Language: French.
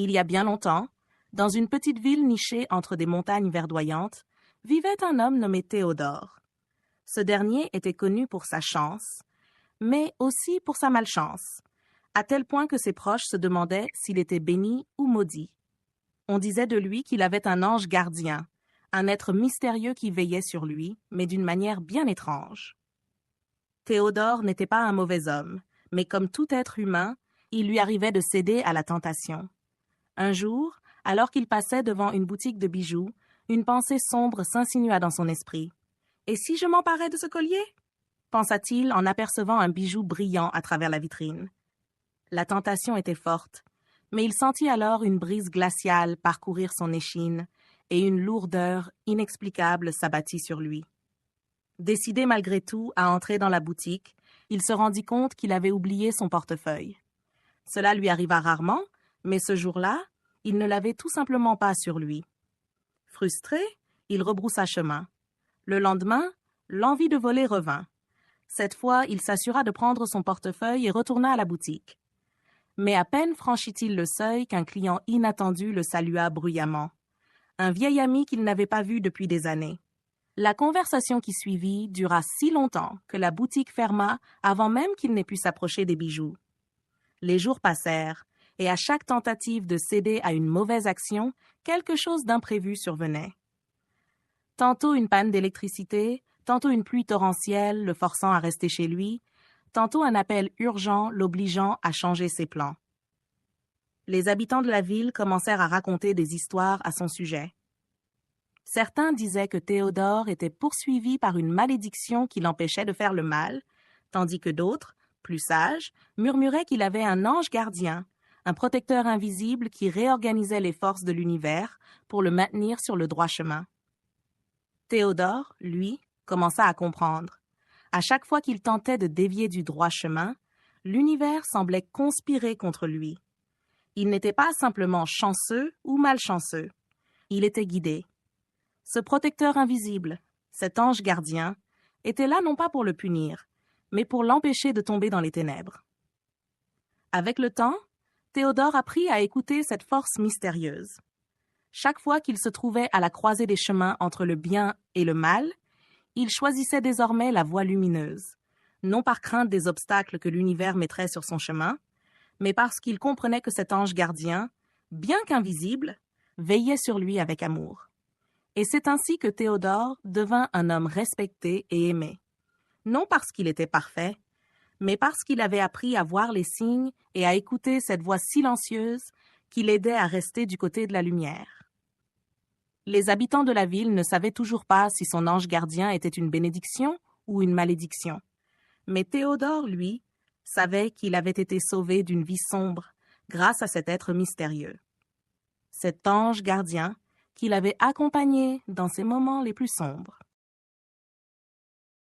Il y a bien longtemps, dans une petite ville nichée entre des montagnes verdoyantes, vivait un homme nommé Théodore. Ce dernier était connu pour sa chance, mais aussi pour sa malchance, à tel point que ses proches se demandaient s'il était béni ou maudit. On disait de lui qu'il avait un ange gardien, un être mystérieux qui veillait sur lui, mais d'une manière bien étrange. Théodore n'était pas un mauvais homme, mais comme tout être humain, il lui arrivait de céder à la tentation. Un jour, alors qu'il passait devant une boutique de bijoux, une pensée sombre s'insinua dans son esprit. « Et si je m'emparais de ce collier ?» pensa-t-il en apercevant un bijou brillant à travers la vitrine. La tentation était forte, mais il sentit alors une brise glaciale parcourir son échine et une lourdeur inexplicable s'abattit sur lui. Décidé malgré tout à entrer dans la boutique, il se rendit compte qu'il avait oublié son portefeuille. Cela lui arriva rarement, mais ce jour-là, il ne l'avait tout simplement pas sur lui. Frustré, il rebroussa chemin. Le lendemain, l'envie de voler revint. Cette fois, il s'assura de prendre son portefeuille et retourna à la boutique. Mais à peine franchit-il le seuil qu'un client inattendu le salua bruyamment. Un vieil ami qu'il n'avait pas vu depuis des années. La conversation qui suivit dura si longtemps que la boutique ferma avant même qu'il n'ait pu s'approcher des bijoux. Les jours passèrent, et à chaque tentative de céder à une mauvaise action, quelque chose d'imprévu survenait. Tantôt une panne d'électricité, tantôt une pluie torrentielle le forçant à rester chez lui, tantôt un appel urgent l'obligeant à changer ses plans. Les habitants de la ville commencèrent à raconter des histoires à son sujet. Certains disaient que Théodore était poursuivi par une malédiction qui l'empêchait de faire le mal, tandis que d'autres, plus sages, murmuraient qu'il avait un ange gardien, un protecteur invisible qui réorganisait les forces de l'univers pour le maintenir sur le droit chemin. Théodore, lui, commença à comprendre. À chaque fois qu'il tentait de dévier du droit chemin, l'univers semblait conspirer contre lui. Il n'était pas simplement chanceux ou malchanceux. Il était guidé. Ce protecteur invisible, cet ange gardien, était là non pas pour le punir, mais pour l'empêcher de tomber dans les ténèbres. Avec le temps, Théodore apprit à écouter cette force mystérieuse. Chaque fois qu'il se trouvait à la croisée des chemins entre le bien et le mal, il choisissait désormais la voie lumineuse, non par crainte des obstacles que l'univers mettrait sur son chemin, mais parce qu'il comprenait que cet ange gardien, bien qu'invisible, veillait sur lui avec amour. Et c'est ainsi que Théodore devint un homme respecté et aimé, non parce qu'il était parfait, mais parce qu'il avait appris à voir les signes et à écouter cette voix silencieuse qui l'aidait à rester du côté de la lumière. Les habitants de la ville ne savaient toujours pas si son ange gardien était une bénédiction ou une malédiction. Mais Théodore, lui, savait qu'il avait été sauvé d'une vie sombre grâce à cet être mystérieux. Cet ange gardien qui l'avait accompagné dans ses moments les plus sombres.